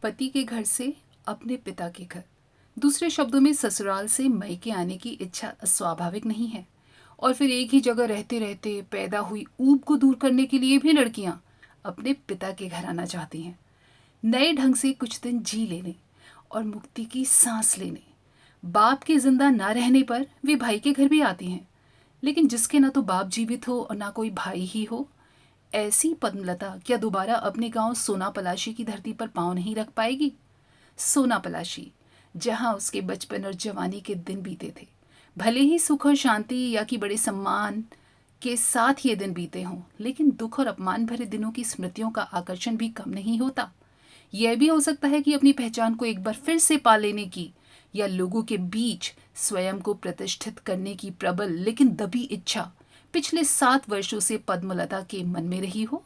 पति के घर से अपने पिता के घर, दूसरे शब्दों में ससुराल से मायके आने की इच्छा स्वाभाविक नहीं है। और फिर एक ही जगह रहते रहते पैदा हुई ऊब को दूर करने के लिए भी लड़कियां अपने पिता के घर आना चाहती हैं, नए ढंग से कुछ दिन जी लेने और मुक्ति की सांस लेने। बाप के जिंदा ना रहने पर वे भाई के घर भी आती हैं, लेकिन जिसके ना तो बाप जीवित हो और ना कोई भाई ही हो, ऐसी पद्मलता क्या दोबारा अपने गांव सोना पलाशी की धरती पर पांव नहीं रख पाएगी? सोना पलाशी, जहां उसके बचपन और जवानी के दिन बीते थे। भले ही सुख और शांति या कि बड़े सम्मान के साथ ये दिन बीते हों, लेकिन दुख और अपमान भरे दिनों की स्मृतियों का आकर्षण भी कम नहीं होता। यह भी हो सकता है कि अपनी पहचान को एक बार फिर से पा लेने की या लोगों के बीच स्वयं को प्रतिष्ठित करने की प्रबल लेकिन दबी इच्छा पिछले 7 वर्षों से पद्मलता के मन में रही हो।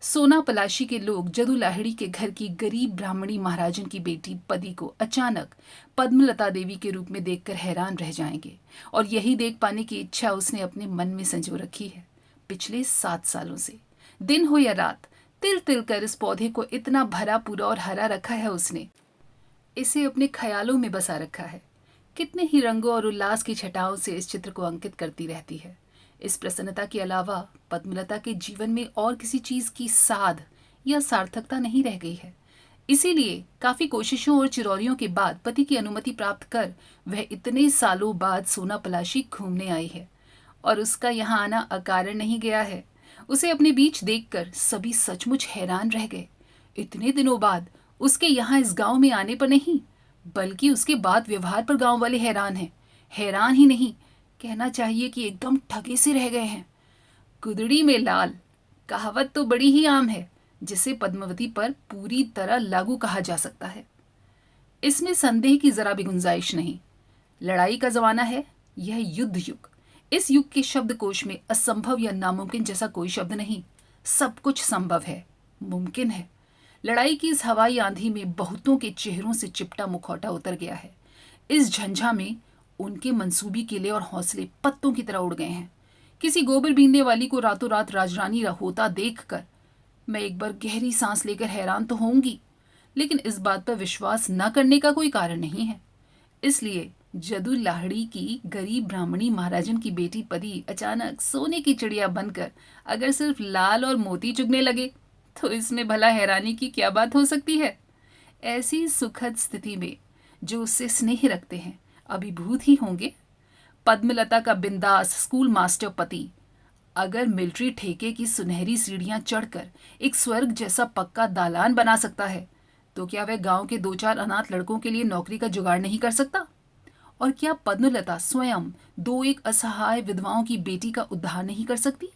सोना पलाशी के लोग जदू लाहिड़ी के घर की गरीब ब्राह्मणी महाराजन की बेटी पदी को अचानक पद्मलता देवी के रूप में देखकर हैरान रह जाएंगे, और यही देख पाने की इच्छा उसने अपने मन में संजो रखी है पिछले 7 सालों से। दिन हो या रात, तिल तिल कर इस पौधे को इतना भरा पूरा और हरा रखा है उसने, इसे अपने ख्यालों में बसा रखा है। कितने ही रंगों और उल्लास की छटाओं से इस चित्र को अंकित करती रहती है। इस प्रसन्नता के अलावा पद्मलता के जीवन में और किसी चीज की साध या सार्थकता नहीं रह गई है। इसीलिए काफी कोशिशों और चिरौरियों के बाद पति की अनुमति प्राप्त कर वह इतने सालों बाद सोना पलाशी घूमने आई है। और उसका यहाँ आना अकारण नहीं गया है। उसे अपने बीच देखकर सभी सचमुच हैरान रह गए। इतने दिनों बाद उसके यहाँ इस गांव में आने पर नहीं, बल्कि उसके बाद व्यवहार पर गांव वाले हैरान हैं। हैरान ही नहीं, कहना चाहिए कि एकदम ठगे से रह गए हैं। कुदड़ी में लाल कहावत तो बड़ी ही आम है, जिसे पद्मावती पर पूरी तरह लागू कहा जा सकता है। इसमें संदेह की जरा भी गुंजाइश नहीं। लड़ाई का जमाना है, यह युद्ध युग। इस युग के शब्दकोश में असंभव या नामुमकिन जैसा कोई शब्द नहीं। सब कुछ संभव है, मुमकिन है। लड़ाई की इस हवाई आंधी में बहुतों के चेहरों से चिपटा मुखौटा उतर गया है। इस झंझा में उनके मंसूबी किले और हौसले पत्तों की तरह उड़ गए हैं। किसी गोबर बीनने वाली को रातों रात राजरानी होता देखकर मैं एक बार गहरी सांस लेकर हैरान तो होंगी, लेकिन इस बात पर विश्वास न करने का कोई कारण नहीं है। इसलिए जदू लाहड़ी की गरीब ब्राह्मणी महाराजन की बेटी पदी अचानक सोने की चिड़िया बनकर अगर सिर्फ लाल और मोती चुगने लगे, तो इसमें भला हैरानी की क्या बात हो सकती है? ऐसी सुखद स्थिति में जो उससे स्नेह रखते हैं अभिभूत ही होंगे। पद्मलता का बिंदास स्कूल मास्टर पति अगर मिलिट्री ठेके की सुनहरी सीढ़ियां चढ़कर एक स्वर्ग जैसा पक्का दालान बना सकता है, तो क्या वह गांव के 2-4 अनाथ लड़कों के लिए नौकरी का जुगाड़ नहीं कर सकता? और क्या पद्मलता स्वयं 2-1 असहाय विधवाओं की बेटी का उद्धार नहीं कर सकती,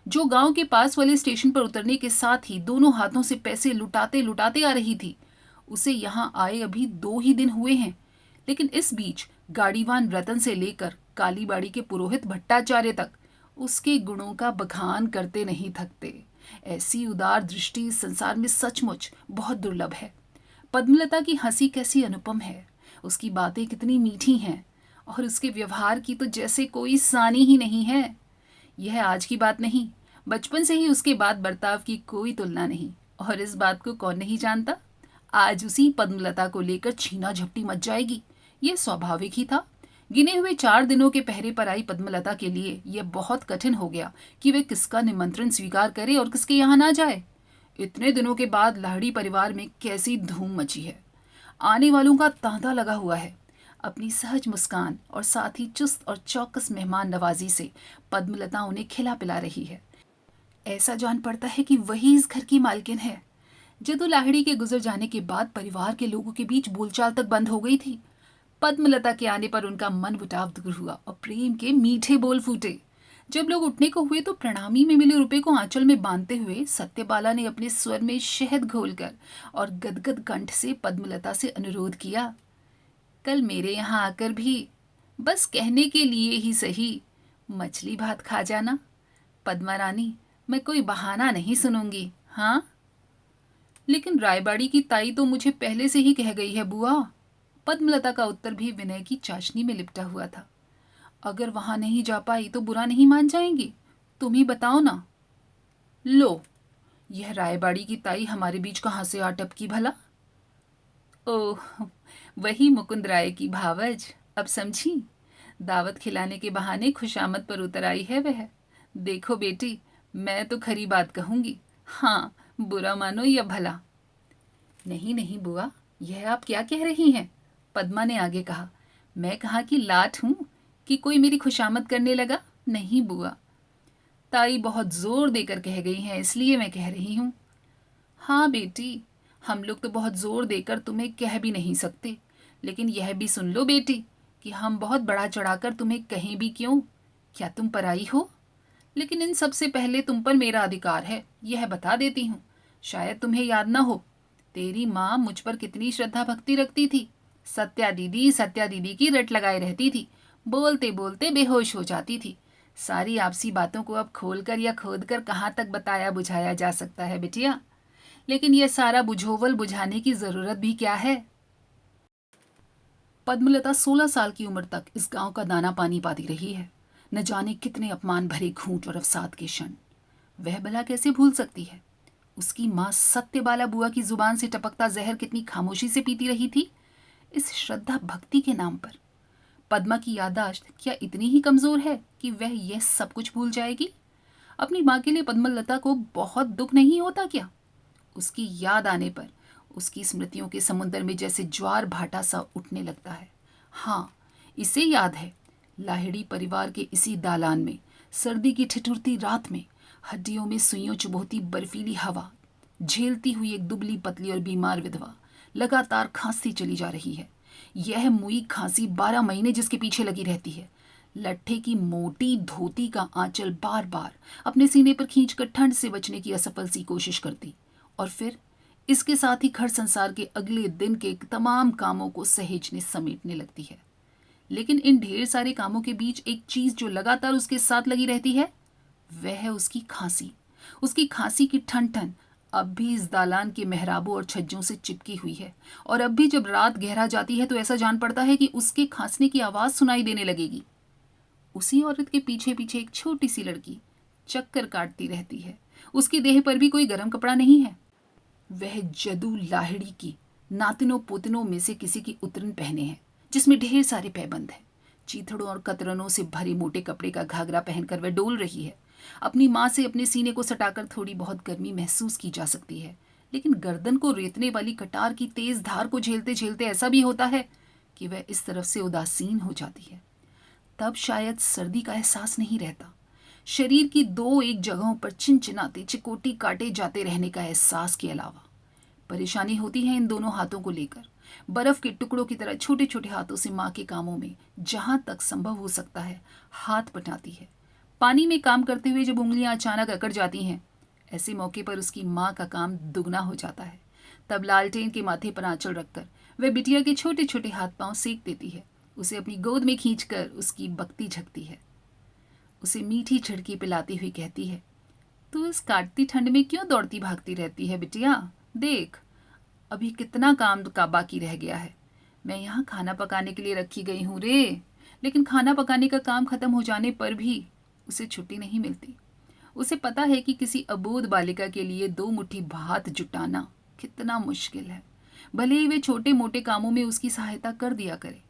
जो गांव के पास वाले स्टेशन पर उतरने के साथ ही दोनों हाथों से पैसे लुटाते लुटाते आ रही थी? उसे यहाँ आए अभी 2 ही दिन हुए हैं, लेकिन इस बीच गाड़ीवान रतन से लेकर कालीबाड़ी के पुरोहित भट्टाचार्य तक उसके गुणों का बखान करते नहीं थकते। ऐसी उदार दृष्टि इस संसार में सचमुच बहुत दुर्लभ है। पद्मलता की हंसी कैसी अनुपम है, उसकी बातें कितनी मीठी हैं, और उसके व्यवहार की तो जैसे कोई सानी ही नहीं है। यह आज की बात नहीं, बचपन से ही उसके बाद बर्ताव की कोई तुलना नहीं। और इस बात को कौन नहीं जानता? आज उसी पद्मलता को लेकर छीना झपटी मच जाएगी, यह स्वाभाविक ही था। गिने हुए 4 दिनों के पहरे पर आई पद्मलता के लिए यह बहुत कठिन हो गया कि वे किसका निमंत्रण स्वीकार करे और किसके यहाँ ना जाए। इतने दिनों के बाद लाहड़ी परिवार में कैसी धूम मची है। आने वालों का तांता लगा हुआ है। अपनी सहज मुस्कान और साथ ही चुस्त और चौकस मेहमान नवाजी से पद्मलता उन्हें खिला पिला रही है। ऐसा जान पड़ता है कि वही इस घर की मालकिन है। जदू लाहिड़ी के गुजर जाने के बाद परिवार के लोगों के बीच बोलचाल तक बंद हो गई थी। पद्मलता के आने पर उनका मन मुटाव दूर हुआ और प्रेम के मीठे बोल फूटे। जब लोग उठने को हुए तो प्रणामी में मिले रुपए को आंचल में बांधते हुए सत्यबाला ने अपने स्वर में शहद घोलकर और गदगद कंठ से पद्मलता से अनुरोध किया, कल मेरे यहाँ आकर भी बस कहने के लिए ही सही मछली भात खा जाना। पद्मा रानी, मैं कोई बहाना नहीं सुनूंगी। हाँ, लेकिन रायबाड़ी की ताई तो मुझे पहले से ही कह गई है बुआ। पद्मलता का उत्तर भी विनय की चाशनी में लिपटा हुआ था। अगर वहां नहीं जा पाई तो बुरा नहीं मान जाएंगी, तुम ही बताओ ना। लो, यह रायबाड़ी की ताई हमारे बीच कहाँ से आ टपकी भला? ओह, वही मुकुंद राय की भावज। अब समझी, दावत खिलाने के बहाने खुशामद पर उतर आई है वह। देखो बेटी, मैं तो खरी बात कहूंगी। हाँ, बुरा मानो या भला। नहीं नहीं बुआ, यह आप क्या कह रही हैं? पद्मा ने आगे कहा। मैं कहाँ की लाट हूँ कि कोई मेरी खुशामद करने लगा? नहीं बुआ, ताई बहुत जोर देकर कह गई हैं, इसलिए मैं कह रही हूँ। हाँ बेटी, हम लोग तो बहुत जोर देकर तुम्हें कह भी नहीं सकते, लेकिन यह भी सुन लो बेटी कि हम बहुत बढ़ा चढ़ाकर तुम्हें कहें भी क्यों? क्या तुम पराई हो? लेकिन इन सबसे पहले तुम पर मेरा अधिकार है, यह बता देती हूँ। शायद तुम्हें याद ना हो, तेरी माँ मुझ पर कितनी श्रद्धा भक्ति रखती थी। सत्या दीदी की रट लगाए रहती थी, बोलते बोलते बेहोश हो जाती थी। सारी आपसी बातों को अब खोलकर या खोदकर कहाँ तक बताया बुझाया जा सकता है बिटिया? लेकिन यह सारा बुझोवल बुझाने की जरूरत भी क्या है? पद्मलता 16 साल की उम्र तक इस गांव का दाना पानी पाती रही है। न जाने कितने अपमान भरे घूंट और अवसाद के क्षण वह भला कैसे भूल सकती है? उसकी माँ सत्यबाला बुआ की जुबान से टपकता जहर कितनी खामोशी से पीती रही थी इस श्रद्धा भक्ति के नाम पर। पद्मा की याददाश्त क्या इतनी ही कमजोर है कि वह यह सब कुछ भूल जाएगी? अपनी माँ के लिए पद्मलता को बहुत दुख नहीं होता क्या? उसकी याद आने पर उसकी स्मृतियों के समुद्र में जैसे ज्वार भाटा सा उठने लगता है। हाँ, इसे याद है, लाहिड़ी परिवार के इसी दालान में सर्दी की ठिठुरती रात में हड्डियों में सुइयों चुभोती बर्फीली हवा झेलती हुई एक दुबली पतली और बीमार विधवा लगातार खांसती चली जा रही है। यह मुई खांसी 12 महीने जिसके पीछे लगी रहती है। लट्ठे की मोटी धोती का आंचल बार बार अपने सीने पर खींचकर ठंड से बचने की असफल सी कोशिश करती और फिर इसके साथ ही घर संसार के अगले दिन के तमाम कामों को सहेजने समेटने लगती है। लेकिन इन ढेर सारे कामों के बीच एक चीज जो लगातार उसके साथ लगी रहती है वह है उसकी खांसी। उसकी खांसी की ठन ठन अब भी इस दालान के मेहराबों और छज्जों से चिपकी हुई है और अब भी जब रात गहरा जाती है तो ऐसा जान पड़ता है कि उसके खांसने की आवाज सुनाई देने लगेगी। उसी औरत के पीछे पीछे एक छोटी सी लड़की चक्कर काटती रहती है। उसकी देह पर भी कोई गर्म कपड़ा नहीं है। वह जदू लाहिड़ी की नातिनों पोतनों में से किसी की उतरन पहने हैं जिसमें ढेर सारे पैबंद हैं। चीथड़ों और कतरनों से भरे मोटे कपड़े का घाघरा पहनकर वह डोल रही है। अपनी माँ से अपने सीने को सटाकर थोड़ी बहुत गर्मी महसूस की जा सकती है, लेकिन गर्दन को रेतने वाली कटार की तेज धार को झेलते झेलते ऐसा भी होता है कि वह इस तरफ से उदासीन हो जाती है। तब शायद सर्दी का एहसास नहीं रहता, शरीर की दो एक जगहों पर चिनचिनाते चिकोटी काटे जाते रहने का एहसास के अलावा। परेशानी होती है इन दोनों हाथों को लेकर। बर्फ के टुकड़ों की तरह छोटे छोटे हाथों से माँ के कामों में जहां तक संभव हो सकता है हाथ बटाती है। पानी में काम करते हुए जब उंगलियां अचानक अकड़ जाती हैं, ऐसे मौके पर उसकी माँ का काम दुगना हो जाता है। तब लालटेन के माथे पर आंचल रखकर वह बिटिया के छोटे छोटे हाथ पांव सेक देती है, उसे अपनी गोद में खींचकर उसकी बकती झकती है, उसे मीठी छिड़की पिलाती हुई कहती है, तू इस काटती ठंड में क्यों दौड़ती भागती रहती है बिटिया? देख, अभी कितना काम का बाकी रह गया है। मैं यहाँ खाना पकाने के लिए रखी गई हूँ रे। लेकिन खाना पकाने का काम खत्म हो जाने पर भी उसे छुट्टी नहीं मिलती। उसे पता है कि किसी अबोध बालिका के लिए 2 मुट्ठी भात जुटाना कितना मुश्किल है। भले ही वे छोटे मोटे कामों में उसकी सहायता कर दिया करे,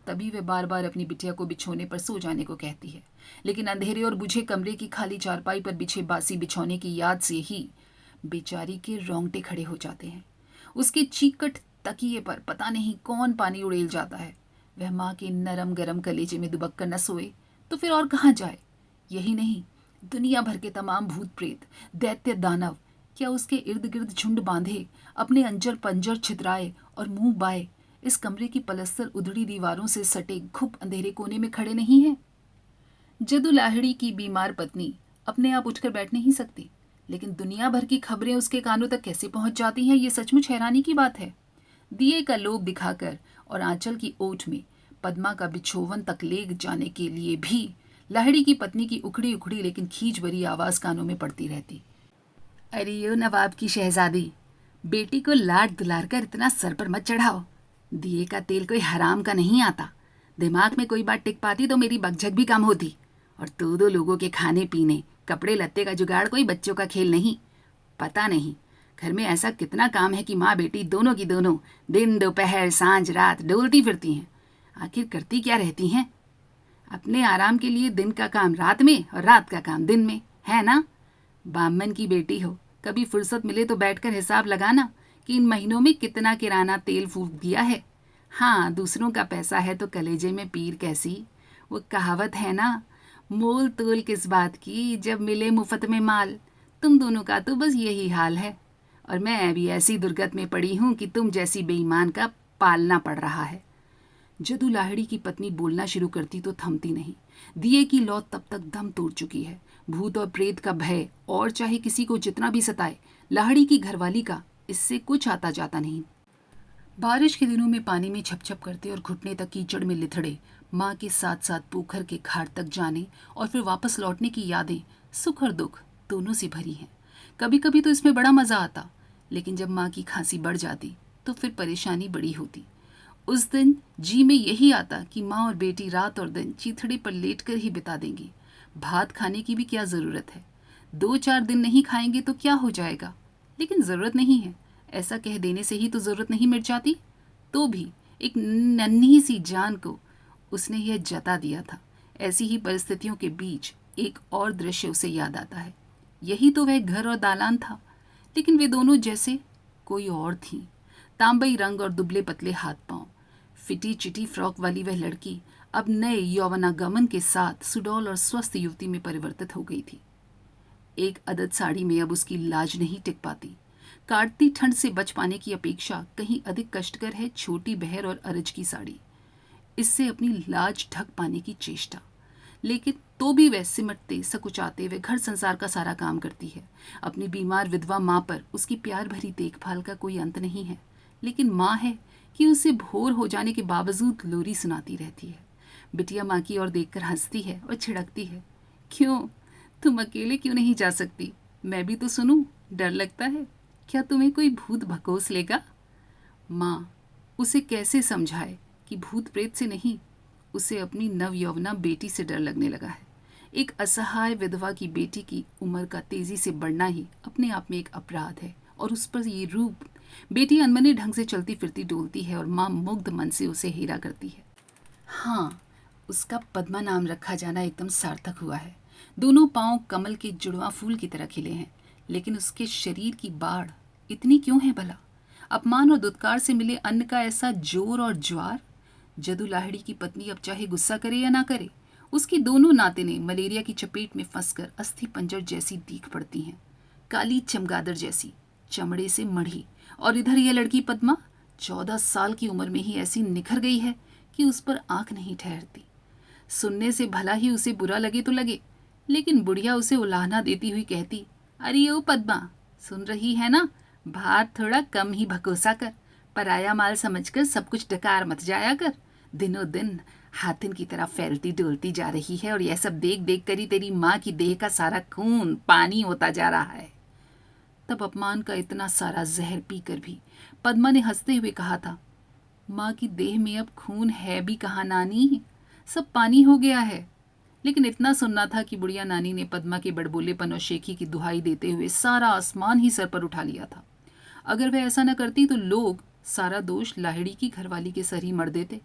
तभी वे बार बार अपनी बिटिया को बिछोने पर सो जाने को कहती है। लेकिन अंधेरे और बुझे कमरे की खाली चारपाई पर बिछे बासी बिछौने की याद से ही बेचारी के रोंगटे खड़े हो जाते हैं। उसके चीकट तकिए पर पता नहीं कौन पानी उड़ेल जाता है। वह माँ के नरम गरम कलेजे में दुबक कर न सोए तो फिर और कहाँ जाए? यही नहीं, दुनिया भर के तमाम भूत प्रेत, दैत्य दानव क्या उसके इर्द गिर्द झुंड बांधे अपने अंजर पंजर छितराए और मुंह बाए इस कमरे की पलस्तर उधड़ी दीवारों से सटे घुप अंधेरे कोने में खड़े नहीं हैं? जदू लाहिड़ी की बीमार पत्नी अपने आप उठकर बैठ नहीं सकती, लेकिन दुनिया भर की खबरें उसके कानों तक कैसे पहुंच जाती हैं, ये सचमुच हैरानी की बात है। दिए का लोभ दिखाकर और आंचल की ओट में पद्मा का बिछोवन तक ले जाने के लिए भी लाहिड़ी की पत्नी की उखड़ी उखड़ी लेकिन खींच भरी आवाज कानों में पड़ती रहती। अरे यो नवाब की शहजादी, बेटी को लाड दुलार कर इतना सर पर मत चढ़ाओ। दिए का तेल कोई हराम का नहीं आता। दिमाग में कोई बात टिक पाती तो मेरी बकझक भी कम होती। और 2-2 लोगों के खाने पीने कपड़े लत्ते का जुगाड़ कोई बच्चों का खेल नहीं। पता नहीं घर में ऐसा कितना काम है कि माँ बेटी दोनों की दोनों दिन दोपहर सांझ रात डोलती फिरती हैं। आखिर करती क्या रहती हैं? अपने आराम के लिए दिन का काम रात में और रात का काम दिन में, है ना? बामन की बेटी हो, कभी फुर्सत मिले तो बैठकर हिसाब लगाना कि इन महीनों में कितना किराना तेल फूक दिया है। हाँ, दूसरों का पैसा है तो कलेजे में पीर कैसी। वो कहावत है ना, मोल तोल किस बात की जब मिले मुफ्त में माल। तुम दोनों का तो बस यही हाल है, और मैं अभी ऐसी दुर्गत में पड़ी हूँ कि तुम जैसी बेईमान का पालना पड़ रहा है। जदू लाहिड़ी की पत्नी बोलना शुरू करती तो थमती नहीं। दिए की लौ तब तक दम तोड़ चुकी है। भूत और प्रेत का भय, और चाहे किसी को जितना भी सताए, लाहिड़ी की घरवाली का इससे कुछ आता जाता नहीं। बारिश के दिनों में पानी में छपछप करते और घुटने तक कीचड़ में लिथड़े माँ के साथ साथ पोखर के घाट तक जाने और फिर वापस लौटने की यादें सुख और दुख दोनों से भरी हैं। कभी कभी तो इसमें बड़ा मज़ा आता, लेकिन जब माँ की खांसी बढ़ जाती तो फिर परेशानी बड़ी होती। उस दिन जी में यही आता कि माँ और बेटी रात और दिन चीथड़े पर लेटकर ही बिता देंगी। भात खाने की भी क्या ज़रूरत है? 2-4 दिन नहीं खाएंगे तो क्या हो जाएगा? लेकिन ज़रूरत नहीं है, ऐसा कह देने से ही तो ज़रूरत नहीं मिट जाती। तो भी एक नन्ही सी जान को उसने यह जता दिया था। ऐसी ही परिस्थितियों के बीच एक और दृश्य उसे याद आता है। यही तो वह घर और दालान था, लेकिन वे दोनों जैसे कोई और थीं। तांबई रंग और दुबले पतले हाथ पांव, फिटी चिटी फ्रॉक वाली वह लड़की अब नए यौवनागमन के साथ सुडौल और स्वस्थ युवती में परिवर्तित हो गई थी। एक अदद साड़ी में अब उसकी लाज नहीं टिक पाती। काटती ठंड से बच पाने की अपेक्षा कहीं अधिक कष्टकर है छोटी बहर और अरज की साड़ी। इससे अपनी लाज ढक पाने की चेष्टा, लेकिन तो भी वह सिमटते सकुचाते वे घर संसार का सारा काम करती है। अपनी बीमार विधवा माँ पर उसकी प्यार भरी देखभाल का कोई अंत नहीं है, लेकिन माँ है कि उसे भोर हो जाने के बावजूद लोरी सुनाती रहती है। बिटिया माँ की ओर देखकर हंसती है और छिड़कती है, क्यों तुम अकेले क्यों नहीं जा सकती? मैं भी तो सुनूं, डर लगता है। क्या तुम्हें कोई भूत भकोस लेगा? माँ उसे कैसे समझाए कि भूत प्रेत से नहीं, उसे अपनी नवयौवना बेटी से डर लगने लगा है। एक असहाय विधवा की बेटी की उम्र का तेजी से बढ़ना ही अपने आप में एक अपराध है, और उस पर ये रूप। बेटी अनमने ढंग से चलती फिरती डोलती है और माँ मुग्ध मन से उसे हेरा करती है। हाँ, उसका पद्मा नाम रखा जाना एकदम सार्थक हुआ है। दोनों पांव कमल के जुड़वा फूल की तरह खिले हैं, लेकिन उसके शरीर की बाढ़ इतनी क्यों है भला? अपमान और दुत्कार से मिले अन्न का ऐसा जोर और ज्वार। जदू लाहिड़ी की पत्नी अब चाहे गुस्सा करे या ना करे, उसकी दोनों नातिनें मलेरिया की चपेट में फंसकर अस्थि पंजर जैसी दीख पड़ती हैं, काली चमगादड़ जैसी, चमड़े से मढ़ी। और इधर यह लड़की पद्मा 14 साल की उम्र में ही ऐसी निखर गई है कि उस पर आंख नहीं ठहरती। सुनने से भला ही उसे बुरा लगे तो लगे, लेकिन बुढ़िया उसे उलाहना देती हुई कहती, अरे ओ पद्मा, सुन रही है ना? भात थोड़ा कम ही भकोसा कर, पराया माल समझकर सब कुछ डकार मत जाया कर। दिनों दिन हाथिन की तरह फैलती डोलती जा रही है, और यह सब देख देख कर ही तेरी माँ की देह का सारा खून पानी होता जा रहा है। तब अपमान का इतना सारा जहर पीकर भी पद्मा ने हंसते हुए कहा था, माँ की देह में अब खून है भी कहाँ नानी, सब पानी हो गया है। लेकिन इतना सुनना था कि बुढ़िया नानी ने पद्मा के बड़बोलेपन और शेखी की दुहाई देते हुए सारा आसमान ही सर पर उठा लिया था। अगर वह ऐसा न करती तो लोग सारा दोष लाहिड़ी की घरवाली के सर ही मर देते।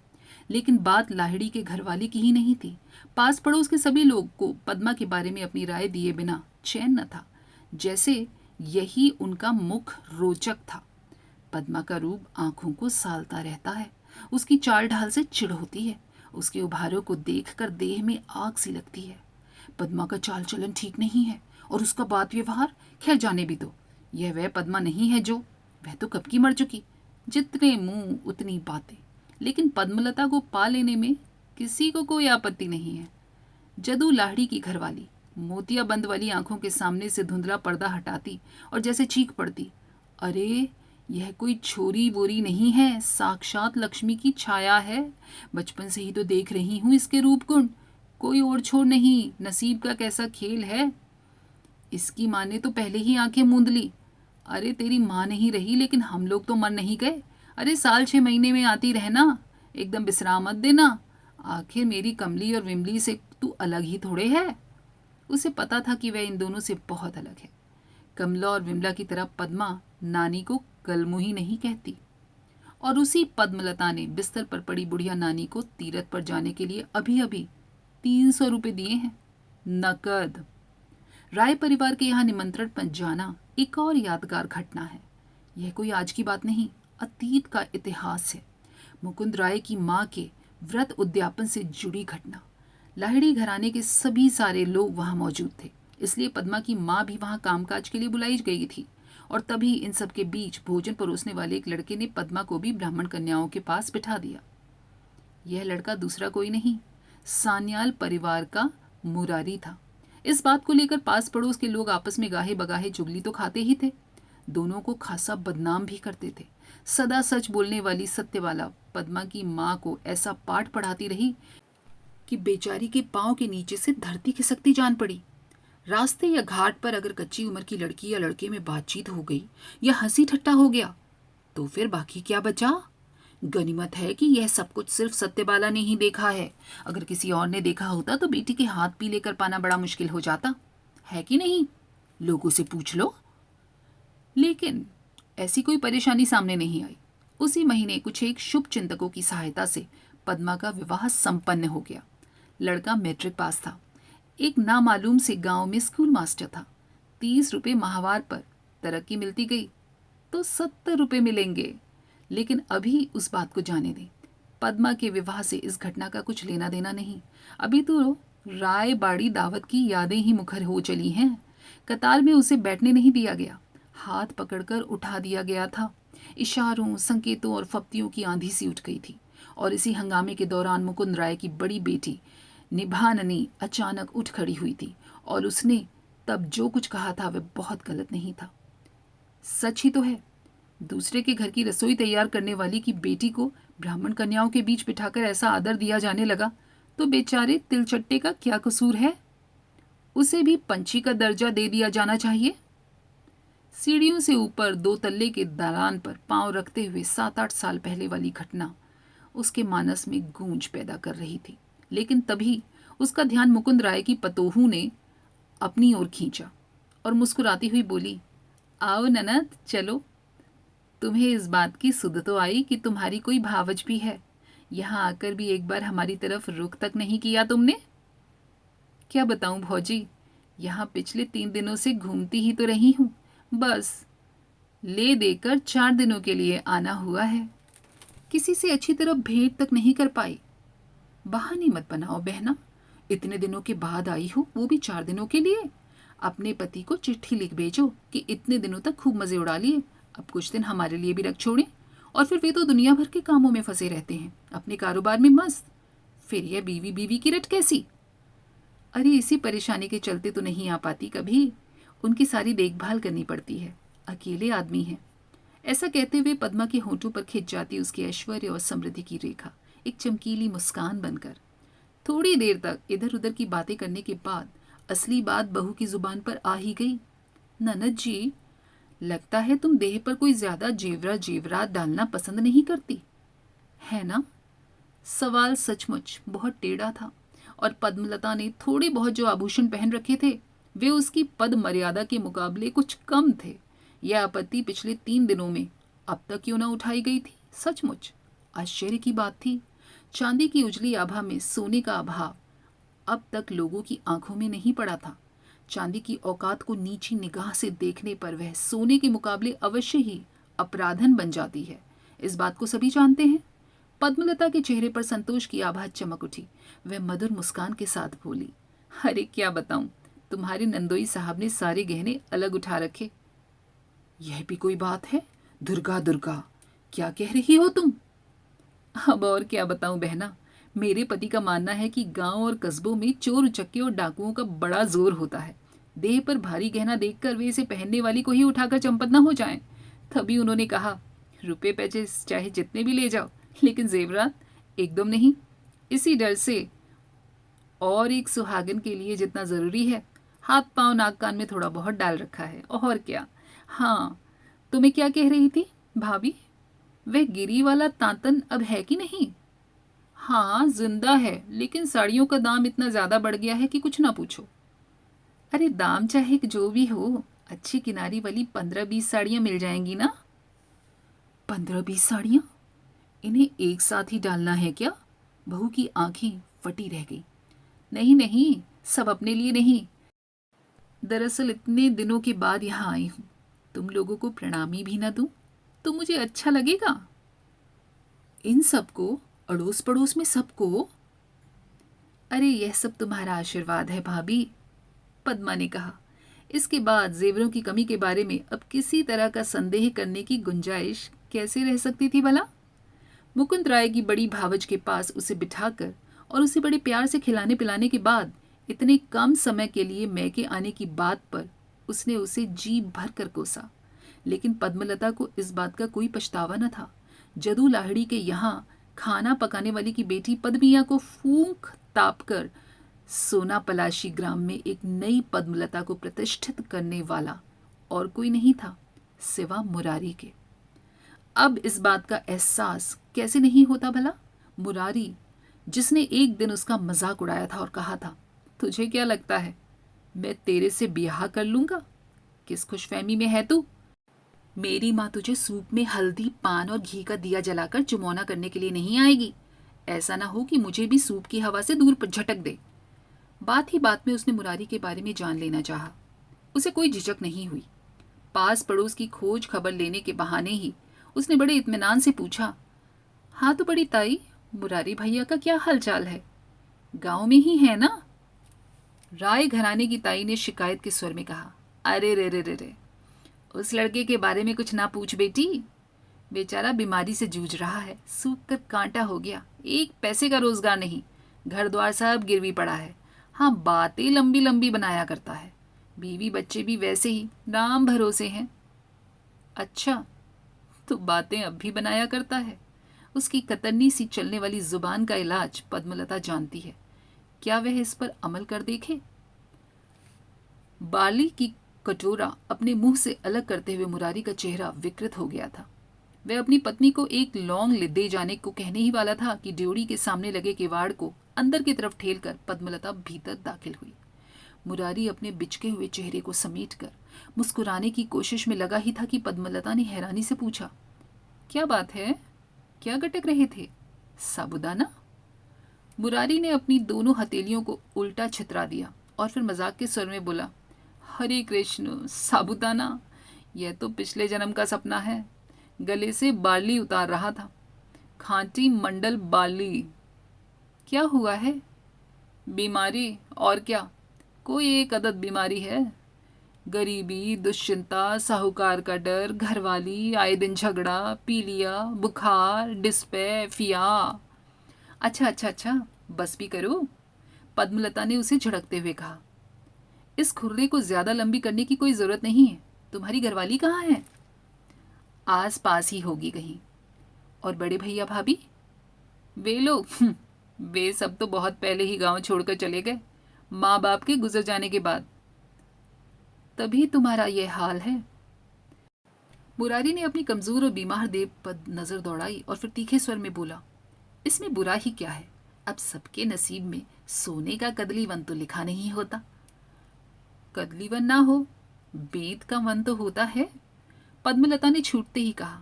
लेकिन बात लाहिड़ी के घरवाली की ही नहीं थी। पास पड़ोस के सभी लोग को पद्मा के बारे में अपनी राय दिए बिना चैन न था, जैसे यही उनका मुख रोचक था। पद्मा का रूप आंखों को सालता रहता है, उसकी चाल ढाल से चिढ़ होती है, उसके उभारों को देखकर देह में आग सी लगती है। पद्मा का चाल चलन ठीक नहीं है, और उसका बात व्यवहार खैर जाने भी दो। यह वह पद्मा नहीं है जो, वह तो कब की मर चुकी। जितने मुंह उतनी बातें। लेकिन पद्मलता को पा लेने में किसी को कोई आपत्ति नहीं है। जदू लाहिड़ी की घरवाली मोतिया बंद वाली आंखों के सामने से धुंधला पर्दा हटाती और जैसे चीख पड़ती, अरे यह कोई छोरी बोरी नहीं है, साक्षात लक्ष्मी की छाया है। बचपन से ही तो देख रही हूं इसके रूप गुण, कोई और छोर नहीं, नसीब का कैसा खेल है। इसकी माँ ने तो पहले ही आंखें मूंद ली। अरे तेरी माँ नहीं रही, लेकिन हम लोग तो मर नहीं गए। अरे साल 6 महीने में आती रहना, एकदम विश्राम मत देना। आखिर मेरी कमली और विमली से तू अलग ही थोड़े है। उसे पता था कि वह इन दोनों से बहुत अलग है। कमला और विमला की तरह पद्मा नानी को कलमुही नहीं कहती। और उसी पद्मलता ने बिस्तर पर पड़ी बुढ़िया नानी को तीरथ पर जाने के लिए अभी अभी 300 रुपये दिए हैं, नकद। राय परिवार के यहाँ निमंत्रण पर जाना एक और यादगार घटना है। यह कोई आज की बात नहीं, अतीत का इतिहास है। मुकुंद राय की माँ के व्रत उद्यापन से जुड़ी घटना। लाहिड़ी घराने के सभी सारे लोग वहां मौजूद थे, इसलिए पद्मा की माँ भी वहां कामकाज के लिए बुलाई गई थी। और तभी इन सब के बीच भोजन परोसने वाले एक लड़के ने पद्मा को भी ब्राह्मण कन्याओं के पास बिठा दिया। यह लड़का दूसरा कोई नहीं, सान्याल परिवार का मुरारी था। इस बात को लेकर पास पड़ोस के लोग आपस में गाहे बगाहे चुगली तो खाते ही थे, दोनों को खासा बदनाम भी करते थे। सदा सच बोलने वाली सत्यवाला पद्मा की माँ को ऐसा पाठ पढ़ाती रही कि बेचारी के पांव के नीचे से धरती खिसकती जान पड़ी। रास्ते या घाट पर अगर कच्ची उम्र की लड़की या लड़के में बातचीत हो गई या हंसी ठट्टा हो गया तो फिर बाकी क्या बचा। गनीमत है कि यह सब कुछ सिर्फ सत्यबाला ने ही देखा है। अगर किसी और ने देखा होता तो बेटी के हाथ पीले कर पाना बड़ा मुश्किल हो जाता है कि नहीं, लोगों से पूछ लो। लेकिन ऐसी कोई परेशानी सामने नहीं आई। उसी महीने कुछ एक शुभ चिंतकों की सहायता से पद्मा का विवाह संपन्न हो गया। लड़का मैट्रिक पास था, एक नामालूम से गांव में स्कूल मास्टर था। 30 रुपये माहवार पर तरक्की मिलती गई तो 70 रुपये मिलेंगे। लेकिन अभी उस बात को जाने दें, पद्मा के विवाह से इस घटना का कुछ लेना देना नहीं। अभी तो राय बाड़ी दावत की यादें ही मुखर हो चली हैं। कतार में उसे बैठने नहीं दिया गया, हाथ पकड़कर उठा दिया गया था। इशारों, संकेतों और फप्तियों की आंधी सी उठ गई थी। और इसी हंगामे के दौरान मुकुंद राय की बड़ी बेटी निभाननी अचानक उठ खड़ी हुई थी और उसने तब जो कुछ कहा था वह बहुत गलत नहीं था। सच ही तो है। दूसरे के घर की रसोई तैयार करने वाली की बेटी को ब्राह्मण कन्याओं के बीच बिठाकर ऐसा आदर दिया जाने लगा तो बेचारे तिलचट्टे का क्या कसूर है? उसे भी पंछी का दर्जा दे दिया जाना चाहिए। सीढ़ियों से ऊपर 2 तल्ले के दालान पर पांव रखते हुए 7-8 साल पहले वाली घटना उसके मानस में गूंज पैदा कर रही थी। लेकिन तभी उसका ध्यान मुकुंद राय की पतोहू ने अपनी ओर खींचा और मुस्कुराती हुई बोली, आओ ननद, चलो। तुम्हें इस बात की सुध तो आई कि तुम्हारी कोई भावज भी है। यहाँ आकर भी एक बार हमारी तरफ रुख तक नहीं किया तुमने। क्या बताऊं भौजी, यहाँ पिछले 3 दिनों से घूमती ही तो रही हूँ, बस ले देकर 4 दिनों के लिए आना हुआ है। किसी से अच्छी तरह भेंट तक नहीं कर पाई। बहाने मत बनाओ बहना, इतने दिनों के बाद आई हो, वो भी 4 दिनों के लिए। अपने पति को चिट्ठी लिख भेजो कि इतने दिनों तक खूब मजे उड़ा लिए, अब कुछ दिन हमारे लिए भी रख छोड़ें। और फिर वे तो दुनिया भर के कामों में फंसे रहते हैं, अपने कारोबार में मस्त। फिर यह बीवी बीवी की रट कैसी? अरे इसी परेशानी के चलते तो नहीं आ पाती कभी, उनकी सारी देखभाल करनी पड़ती है, अकेले आदमी हैं। ऐसा कहते हुए पद्मा के होंठों पर खिंच जाती उसके ऐश्वर्य और समृद्धि की रेखा एक चमकीली मुस्कान बनकर। थोड़ी देर तक इधर उधर की बातें करने के बाद असली बात बहू की जुबान पर आ ही गई। ननद जी, लगता है तुम देह पर कोई ज्यादा जेवरात डालना पसंद नहीं करती, है ना? सवाल सचमुच बहुत टेढ़ा था और पद्मलता ने थोड़े बहुत जो आभूषण पहन रखे थे वे उसकी पद मर्यादा के मुकाबले कुछ कम थे। यह आपत्ति पिछले 3 दिनों में अब तक क्यों न उठाई गई थी? सचमुच आश्चर्य की बात थी। चांदी की उजली आभा में सोने का अभाव अब तक लोगों की आंखों में नहीं पड़ा था। चांदी की औकात को नीची निगाह से देखने पर वह सोने के मुकाबले अवश्य ही अपराधन बन जाती है, इस बात को सभी जानते हैं। पद्मलता के चेहरे पर संतोष की आभा चमक उठी। वह मधुर मुस्कान के साथ बोली, अरे क्या बताऊं, तुम्हारे नंदोई साहब ने सारे गहने अलग उठा रखे। यह भी कोई बात है? दुर्गा दुर्गा, क्या कह रही हो तुम? अब और क्या बताऊं बहना, मेरे पति का मानना है कि गांव और कस्बों में चोर उचक्के और डाकुओं का बड़ा जोर होता है। देह पर भारी गहना देखकर वे इसे पहनने वाली को ही उठाकर चंपत न हो जाएं। तभी उन्होंने कहा, रुपए पैसे चाहे जितने भी ले जाओ, लेकिन जेवरात एकदम नहीं। इसी डर से और एक सुहागन के लिए जितना जरूरी है, हाथ पांव नाक कान में थोड़ा बहुत डाल रखा है, और क्या। हाँ, तुम्हें क्या कह रही थी भाभी? वह गिरी वाला तांतन अब है कि नहीं? हाँ जिंदा है, लेकिन साड़ियों का दाम इतना ज्यादा बढ़ गया है कि कुछ ना पूछो। अरे दाम चाहे जो भी हो, अच्छी किनारी वाली 15-20 साड़ियाँ मिल जाएंगी ना? 15-20 साड़ियाँ? इन्हें एक साथ ही डालना है क्या? बहू की आंखें फटी रह गई। नहीं नहीं, सब अपने लिए नहीं। दरअसल इतने दिनों के बाद यहाँ आई हूँ, तुम लोगों को प्रणामी भी ना दूं तो मुझे अच्छा लगेगा? इन सबको, अड़ोस पड़ोस में सबको? अरे यह सब तुम्हारा आशीर्वाद है भाभी, पद्मा ने कहा। इसके बाद जेवरों की कमी के बारे में अब किसी तरह का संदेह करने की गुंजाइश कैसे रह सकती थी भला? मुकुंद राय की बड़ी भावज के पास उसे बिठाकर और उसे बड़े प्यार से खिलाने पिलाने के बाद इतने कम समय के लिए मैके आने की बात पर उसने उसे जी भर कर कोसा। लेकिन पद्मलता को इस बात का कोई पछतावा न था। जदू लाहिड़ी के यहाँ खाना पकाने वाली की बेटी पद्मिया को फूंक ताप कर सोना पलाशी ग्राम में एक नई पद्मलता को प्रतिष्ठित करने वाला और कोई नहीं था सिवा मुरारी के। अब इस बात का एहसास कैसे नहीं होता भला? मुरारी, जिसने एक दिन उसका मजाक उड़ाया था और कहा था, तुझे क्या लगता है मैं तेरे से ब्याह कर लूंगा? किस खुशफहमी में है तू? मेरी माँ तुझे सूप में हल्दी, पान और घी का दिया जलाकर चुमौना करने के लिए नहीं आएगी। ऐसा ना हो कि मुझे भी सूप की हवा से दूर झटक दे। बात ही बात में उसने मुरारी के बारे में जान लेना चाहा। उसे कोई झिझक नहीं हुई। पास पड़ोस की खोज खबर लेने के बहाने ही उसने बड़े इत्मीनान से पूछा, हाँ तो बड़ी ताई, मुरारी भैया का क्या हालचाल है? गांव में ही है ना? राय घराने की ताई ने शिकायत के स्वर में कहा, अरे रे रे रे रे, उस लड़के के बारे में कुछ ना पूछ बेटी। बेचारा बीमारी से जूझ रहा है, सूख कर कांटा हो गया, एक पैसे का रोजगार नहीं, घर द्वार सब गिरवी पड़ा है। हाँ, बातें लंबी लंबी बनाया करता है। बीवी बच्चे भी वैसे ही राम भरोसे हैं। अच्छा, तो बातें अब भी बनाया करता है? उसकी कतरनी सी चलने वाली जुबान का इलाज पद्मलता जानती है। क्या वह इस पर अमल कर देखे? बाली की कटोरा अपने मुंह से अलग करते हुए मुरारी का चेहरा विकृत हो गया था। वह अपनी पत्नी को एक लौंग दे जाने को कहने ही वाला था कि ड्योढ़ी के सामने लगे किवाड़ को अंदर की तरफ ठेलकर पद्मलता भीतर दाखिल हुई। मुरारी अपने बिचके हुए चेहरे को समेटकर मुस्कुराने की कोशिश में लगा ही था कि पद्मलता ने हैरानी से पूछा, क्या बात है? क्या गटक रहे थे? साबुदाना? मुरारी ने अपनी दोनों हथेलियों को उल्टा छितरा दिया और फिर मजाक के स्वर में बोला, हरे कृष्ण, साबुदाना? यह तो पिछले जन्म का सपना है। गले से बार्ली उतार रहा था, खांटी मंडल बार्ली। क्या हुआ है? बीमारी और क्या, कोई एक अदद बीमारी है। गरीबी, दुश्चिंता, साहूकार का डर, घरवाली, आए दिन झगड़ा, पीलिया, बुखार, डिस्पे, फिया। अच्छा अच्छा अच्छा, बस भी करो, पद्मलता ने उसे झड़कते हुए कहा। इस खुर्रे को ज्यादा लंबी करने की कोई जरूरत नहीं है। तुम्हारी घरवाली कहाँ है? आस पास ही होगी कहीं। और बड़े भैया भाभी? वे लोग वे सब तो बहुत पहले ही गांव छोड़कर चले गए, माँ बाप के गुजर जाने के बाद। तभी तुम्हारा यह हाल है। मुरारी ने अपनी कमजोर और बीमार देह पर नजर दौड़ाई और फिर तीखे स्वर में बोला, इसमें बुरा ही क्या है? अब सबके नसीब में सोने का कदली वन तो लिखा नहीं होता। कदली वन ना हो, बेद का वन तो होता है। पद्मलता ने छूटते ही कहा,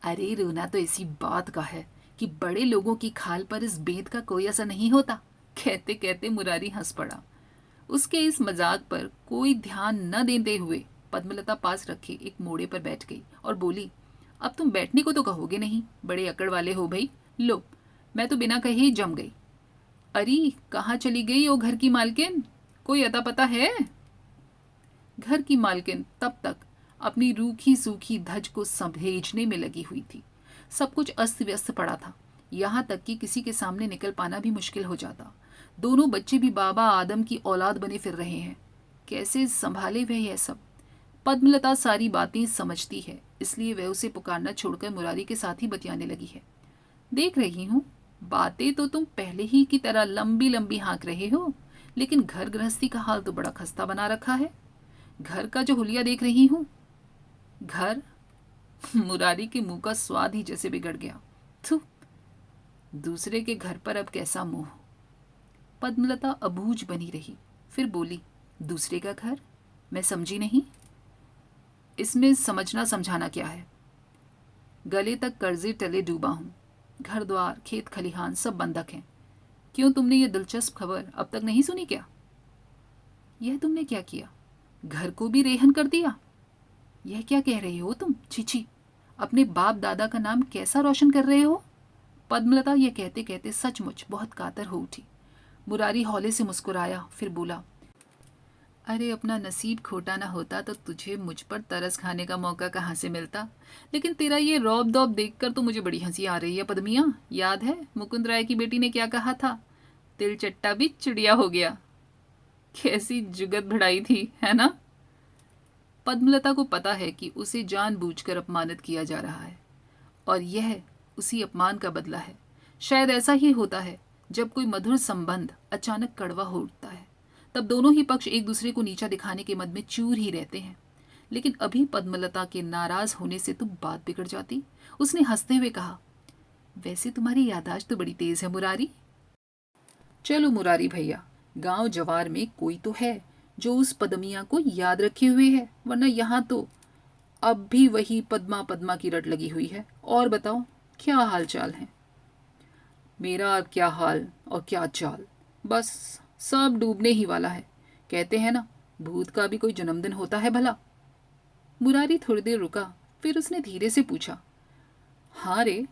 अरे रोना तो ऐसी बात का है कि बड़े लोगों की खाल पर इस बेद का कोई असर नहीं होता। कहते कहते मुरारी हंस पड़ा। उसके इस मजाक पर कोई ध्यान न देते हुए पद्मलता पास रखे एक मोड़े पर बैठ गई और बोली, अब तुम बैठने को तो कहोगे नहीं, बड़े अकड़ वाले हो भाई। लो, मैं तो बिना कहे ही जम गई। अरे कहाँ चली गई ओ घर की मालकिन? कोई अता पता है? घर की मालकिन तब तक अपनी रूखी सूखी धज को सहेजने में लगी हुई थी। सब कुछ अस्त व्यस्त पड़ा था, यहाँ तक कि किसी के सामने निकल पाना भी मुश्किल हो जाता। दोनों बच्चे भी बाबा आदम की औलाद बने फिर रहे हैं। कैसे संभाले वह यह सब? पद्मलता सारी बातें समझती है, इसलिए वह उसे पुकारना छोड़कर मुरारी के साथ ही बतियाने लगी है। देख रही हूँ, बातें तो तुम पहले ही की तरह लंबी लंबी हाँक रहे हो, लेकिन घर गृहस्थी का हाल तो बड़ा खस्ता बना रखा है। घर का जो हुलिया देख रही हूँ, घर मुरारी के मुंह का स्वाद ही जैसे बिगड़ गया। थू, दूसरे के घर पर अब कैसा मोह। पद्मलता अबूझ बनी रही, फिर बोली, दूसरे का घर? मैं समझी नहीं। इसमें समझना समझाना क्या है? गले तक कर्जे तले डूबा हूँ, घर द्वार खेत खलिहान सब बंधक हैं। क्यों, तुमने ये दिलचस्प खबर अब तक नहीं सुनी क्या? यह तुमने क्या किया? घर को भी रेहन कर दिया? यह क्या कह रहे हो तुम? छी, अपने बाप दादा का नाम कैसा रोशन कर रहे हो? पद्मलता यह कहते कहते सचमुच बहुत कातर हो उठी। मुरारी हौले से मुस्कुराया, फिर बोला, अरे अपना नसीब खोटा ना होता तो तुझे मुझ पर तरस खाने का मौका कहाँ से मिलता। लेकिन तेरा ये रौब दौब देखकर तो मुझे बड़ी हंसी आ रही है पद्मिया। याद है मुकुंद राय की बेटी ने क्या कहा था? तिल चट्टा भी चिड़िया हो गया। कैसी जुगत बढ़ाई थी, है ना? पद्मलता को पता है कि उसे जानबूझकर अपमानित किया जा रहा है और यह उसी अपमान का बदला है। शायद ऐसा ही होता है जब कोई मधुर संबंध अचानक कड़वा हो उठता है, तब दोनों ही पक्ष एक दूसरे को नीचा दिखाने के मद में चूर ही रहते हैं। लेकिन अभी पद्मलता के नाराज होने से तो बात बिगड़ जाती। उसने हंसते हुए कहा, वैसे तुम्हारी याददाश्त तो बड़ी तेज है मुरारी। चलो मुरारी भैया, गांव जवार में कोई तो है जो उस पदमिया को याद रखे हुए है, वरना यहाँ तो अब भी वही पद्मा पद्मा की रट लगी हुई है। और बताओ क्या हाल चाल है? मेरा अब क्या हाल और क्या चाल, बस सब डूबने ही वाला है। कहते हैं ना, भूत का भी कोई जन्मदिन होता है भला। मुरारी थोड़ी देर रुका, फिर उसने धीरे से पूछा, हाँ रे,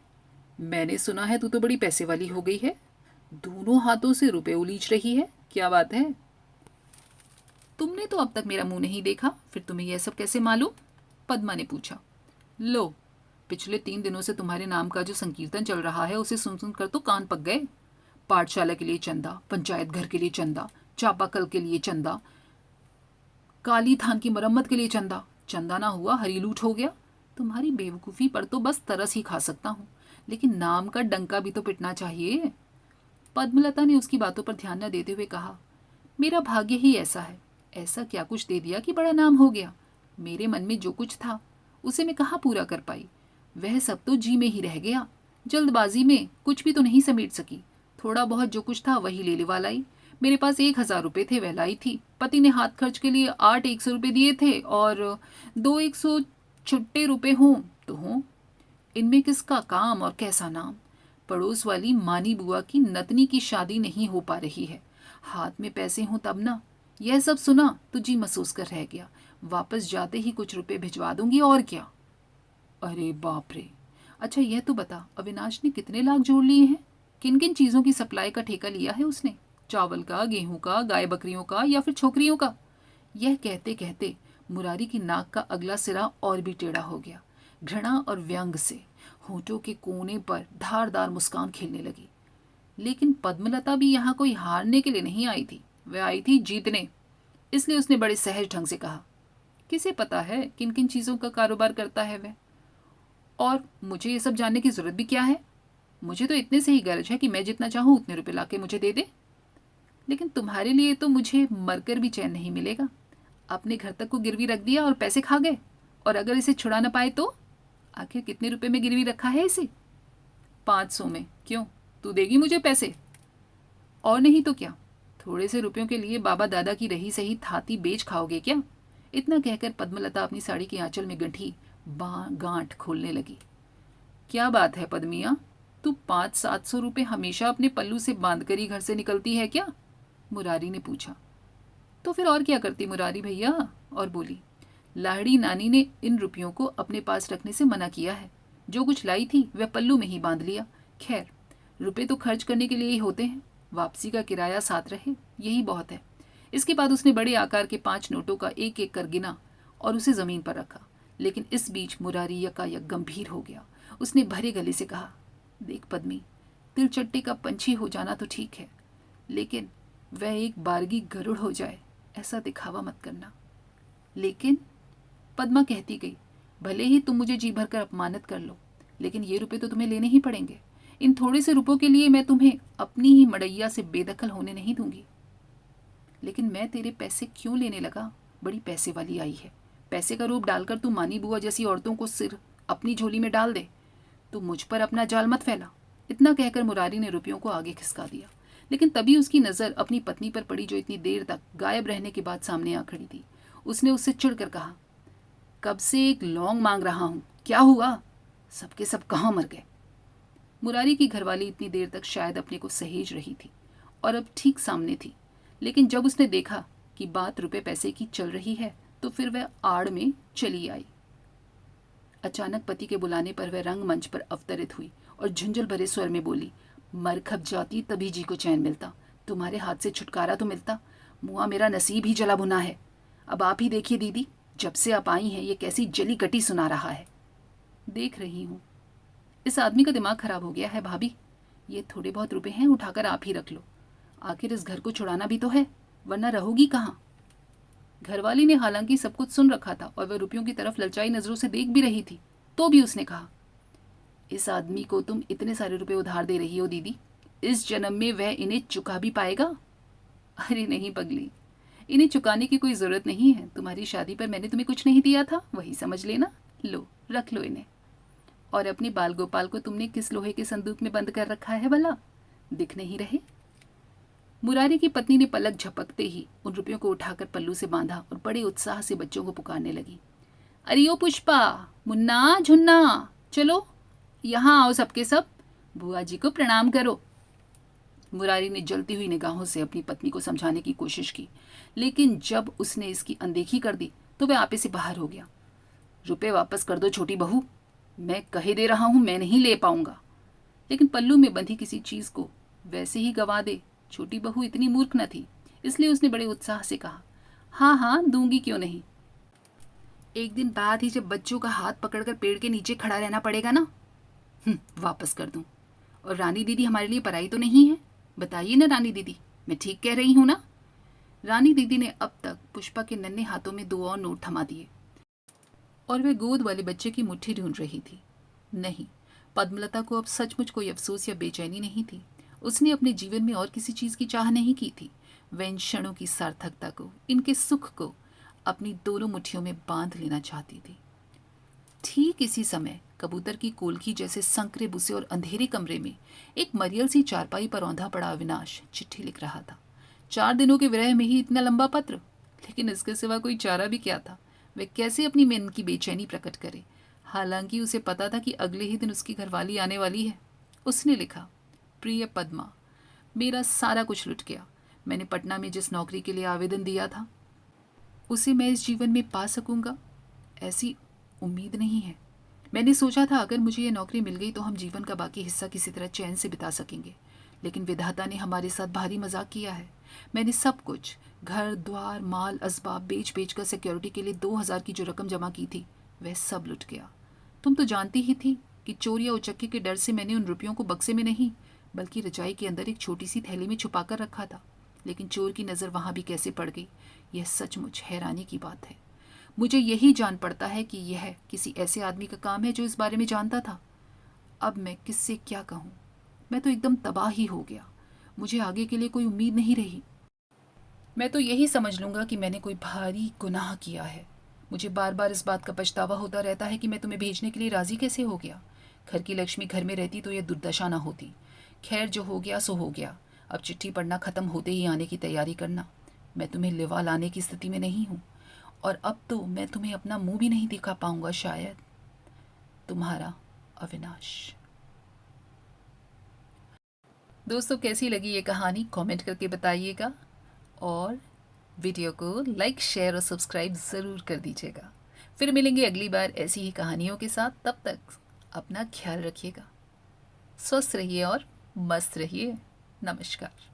मैंने सुना है तू तो बड़ी पैसे वाली हो गई है, दोनों हाथों से रुपए उलीच रही है, क्या बात है? तुमने तो अब तक मेरा मुंह नहीं देखा, फिर तुम्हें यह सब कैसे मालूम? पद्मा ने पूछा। लो, पिछले 3 दिनों से तुम्हारे नाम का जो संकीर्तन चल रहा है उसे सुन सुन कर तो कान पक गए। पाठशाला के लिए चंदा, पंचायत घर के लिए चंदा, चापाकल के लिए चंदा, काली थान की मरम्मत के लिए चंदा। चंदा ना हुआ हरी लूट हो गया। तुम्हारी बेवकूफ़ी पर तो बस तरस ही खा सकता हूँ, लेकिन नाम का डंका भी तो पिटना चाहिए। पद्मलता ने उसकी बातों पर ध्यान न देते हुए कहा, मेरा भाग्य ही ऐसा है, ऐसा क्या कुछ दे दिया कि बड़ा नाम हो गया। मेरे मन में जो कुछ था उसे मैं कहाँ पूरा कर पाई, वह सब तो जी में ही रह गया। जल्दबाजी में कुछ भी तो नहीं समेट सकी। थोड़ा बहुत जो कुछ था वही ले लिवा लाई। मेरे पास 1,000 रुपये थे, वह लाई थी। पति ने हाथ खर्च के लिए 8 100 रुपये दिए थे और 2 100 छुट्टे रुपये हों तो हों। इनमें किसका काम और कैसा नाम। पड़ोस वाली मानी बुआ की नतनी की शादी नहीं हो पा रही है, हाथ में पैसे हों तब ना। यह सब सुना तो जी महसूस कर रह गया। वापस जाते ही कुछ रुपए भिजवा दूंगी और क्या। अरे बाप रे। अच्छा यह तो बता, अविनाश ने कितने लाख जोड़ लिए हैं? किन किन चीज़ों की सप्लाई का ठेका लिया है उसने? चावल का, गेहूं का, गाय बकरियों का या फिर छोकरियों का? यह कहते कहते मुरारी की नाक का अगला सिरा और भी टेढ़ा हो गया। घृणा और व्यंग से होठों के कोने पर धारदार मुस्कान खिलने लगी। लेकिन पद्मलता भी यहाँ कोई हारने के लिए नहीं आई थी, वह आई थी जीतने। इसलिए उसने बड़े सहज ढंग से कहा, किसे पता है किन किन चीज़ों का कारोबार करता है वह, और मुझे ये सब जानने की ज़रूरत भी क्या है। मुझे तो इतने से ही गरज है कि मैं जितना चाहूँ उतने रुपए लाके मुझे दे दे। लेकिन तुम्हारे लिए तो मुझे मरकर भी चैन नहीं मिलेगा। अपने घर तक को गिरवी रख दिया और पैसे खा गए, और अगर इसे छुड़ा ना पाए तो? आखिर कितने रुपए में गिरवी रखा है इसे? 500 में। क्यों, तू देगी मुझे पैसे? और नहीं तो क्या, थोड़े से रुपयों के लिए बाबा दादा की रही सही थाती बेच खाओगे क्या? इतना कहकर पद्मलता अपनी साड़ी की आंचल में गंठी गांठ खोलने लगी। क्या बात है पद्मिया, तू 500-700 रुपये हमेशा अपने पल्लू से बांध कर ही घर से निकलती है क्या? मुरारी ने पूछा। तो फिर और क्या करती मुरारी भैया? और बोली, लाहड़ी नानी ने इन रुपयों को अपने पास रखने से मना किया है। जो कुछ लाई थी वह पल्लू में ही बांध लिया। खैर, रुपए तो खर्च करने के लिए ही होते हैं, वापसी का किराया साथ रहे यही बहुत है। इसके बाद उसने बड़े आकार के 5 नोटों का एक एक कर गिना और उसे जमीन पर रखा। लेकिन इस बीच मुरारी यकायक गंभीर हो गया। उसने भरे गले से कहा, देख पद्मी, तिलचट्टे का पंछी हो जाना तो ठीक है, लेकिन वह एक बारगी गरुड़ हो जाए ऐसा दिखावा मत करना। लेकिन पद्मा कहती गई, भले ही तुम मुझे जी भर कर अपमानित कर लो, लेकिन ये रुपए तो तुम्हें लेने ही पड़ेंगे। इन थोड़े से रुपयों के लिए मैं तुम्हें अपनी ही मड़ैया से बेदखल होने नहीं दूंगी। लेकिन मैं तेरे पैसे क्यों लेने लगा? बड़ी पैसे वाली आई है। पैसे का रूप डालकर तू मानी बुआ जैसी औरतों को सिर अपनी झोली में डाल दे। तो मुझ पर अपना जाल मत फैला। इतना कहकर मुरारी ने रुपयों को आगे खिसका दिया। लेकिन तभी उसकी नज़र अपनी पत्नी पर पड़ी, जो इतनी देर तक गायब रहने के बाद सामने आ खड़ी थी। उसने उससे चिढ़कर कहा, कब से एक लौंग मांग रहा हूँ, क्या हुआ? सबके सब कहाँ मर गए? मुरारी की घरवाली इतनी देर तक शायद अपने को सहेज रही थी और अब ठीक सामने थी, लेकिन जब उसने देखा कि बात रुपए पैसे की चल रही है तो फिर वह आड़ में चली आई। अचानक पति के बुलाने पर वह रंगमंच पर अवतरित हुई और झुंझल भरे स्वर में बोली, मर खप जाती तभी जी को चैन मिलता, तुम्हारे हाथ से छुटकारा तो मिलता। मुआ मेरा नसीब ही जला भुना है। अब आप ही देखिए दीदी, जब से आप आई हैं ये कैसी जली कटी सुना रहा है। देख रही हूँ, इस आदमी का दिमाग खराब हो गया है भाभी। ये थोड़े बहुत रुपए हैं, उठाकर आप ही रख लो। आखिर इस घर को छुड़ाना भी तो है, वरना रहोगी कहाँ? घरवाली ने हालांकि सब कुछ सुन रखा था और वह रुपयों की तरफ ललचाई नजरों से देख भी रही थी, तो भी उसने कहा, इस आदमी को तुम इतने सारे रुपए उधार दे रही हो दीदी, इस जन्म में वह इन्हें चुका भी पाएगा? अरे नहीं पगली, इन्हें चुकाने की कोई जरूरत नहीं है। तुम्हारी शादी पर मैंने तुम्हें कुछ नहीं दिया था, वही समझ लेना। लो रख लो इन्हें। और अपने बाल गोपाल को तुमने किस लोहे के संदूक में बंद कर रखा है भला? दिख नहीं रहे? मुरारी की पत्नी ने पलक झपकते ही उन रुपयों को उठाकर पल्लू से बांधा और बड़े उत्साह से बच्चों को पुकारने लगी, अरे ओ पुष्पा, मुन्ना, झुन्ना, चलो यहाँ आओ सबके सब, बुआ जी को प्रणाम करो। मुरारी ने जलती हुई निगाहों से अपनी पत्नी को समझाने की कोशिश की, लेकिन जब उसने इसकी अनदेखी कर दी तो वह आपे से बाहर हो गया। रुपए वापस कर दो छोटी बहू, मैं कहे दे रहा हूं, मैं नहीं ले पाऊंगा। लेकिन पल्लू में बंधी किसी चीज को वैसे ही गवा दे, छोटी बहू इतनी मूर्ख न थी, इसलिए उसने बड़े उत्साह से कहा, हाँ हाँ दूंगी, क्यों नहीं। एक दिन बाद ही जब बच्चों का हाथ पकड़कर पेड़ के नीचे खड़ा रहना पड़ेगा ना, वापस कर दूं। और रानी दीदी हमारे लिए पराई तो नहीं है, बताइए ना रानी दीदी, मैं ठीक कह रही हूं ना? रानी दीदी ने अब तक पुष्पा के नन्हे हाथों में 2 और नोट थमा दिए और वह गोद वाले बच्चे की मुट्ठी ढूंढ रही थी। नहीं, पद्मलता को अब सचमुच कोई अफसोस या बेचैनी नहीं थी। उसने अपने जीवन में और किसी चीज की चाह नहीं की थी। वह इन क्षणों की सार्थकता को, इनके सुख को अपनी दोनों मुट्ठियों में बांध लेना चाहती थी। ठीक इसी समय कबूतर की कोलकी जैसे संकरे बुसे और अंधेरे कमरे में एक मरियल सी चारपाई पर औंधा पड़ा अविनाश चिट्ठी लिख रहा था। 4 दिनों के विरह में ही इतना लंबा पत्र, लेकिन इसके सिवा कोई चारा भी क्या था? वह कैसे अपनी मन की बेचैनी प्रकट करे? हालांकि उसे पता था कि अगले ही दिन उसकी घरवाली आने वाली है। उसने लिखा, प्रिय पद्मा, मेरा सारा कुछ लुट गया। मैंने पटना में जिस नौकरी के लिए आवेदन दिया था उसे मैं इस जीवन में पा सकूंगा ऐसी उम्मीद नहीं है। मैंने सोचा था अगर मुझे ये नौकरी मिल गई तो हम जीवन का बाकी हिस्सा किसी तरह चैन से बिता सकेंगे, लेकिन विधाता ने हमारे साथ भारी मजाक किया है। मैंने सब कुछ, घर द्वार माल असबाब बेच बेच कर सिक्योरिटी के लिए 2000 की जो रकम जमा की थी वह सब लुट गया। तुम तो जानती ही थी कि चोर या उचक्के के डर से मैंने उन रुपयों को बक्से में नहीं बल्कि रजाई के अंदर एक छोटी सी थैली में छुपा कर रखा था। लेकिन चोर की नज़र वहाँ भी कैसे पड़ गई, यह सचमुच हैरानी की बात है। मुझे यही जान पड़ता है कि यह किसी ऐसे आदमी का काम है जो इस बारे में जानता था। अब मैं किससे क्या कहूँ? मैं तो एकदम तबाह ही हो गया। मुझे आगे के लिए कोई उम्मीद नहीं रही। मैं तो यही समझ लूँगा कि मैंने कोई भारी गुनाह किया है। मुझे बार बार इस बात का पछतावा होता रहता है कि मैं तुम्हें भेजने के लिए राज़ी कैसे हो गया। घर की लक्ष्मी घर में रहती तो यह दुर्दशा ना होती। खैर, जो हो गया सो हो गया। अब चिट्ठी पढ़ना ख़त्म होते ही आने की तैयारी करना। मैं तुम्हें लिवा लाने की स्थिति में नहीं हूँ और अब तो मैं तुम्हें अपना मुंह भी नहीं दिखा पाऊंगा शायद। तुम्हारा अविनाश। दोस्तों, कैसी लगी ये कहानी कमेंट करके बताइएगा और वीडियो को लाइक शेयर और सब्सक्राइब ज़रूर कर दीजिएगा। फिर मिलेंगे अगली बार ऐसी ही कहानियों के साथ। तब तक अपना ख्याल रखिएगा, स्वस्थ रहिए और मस्त रहिए। नमस्कार।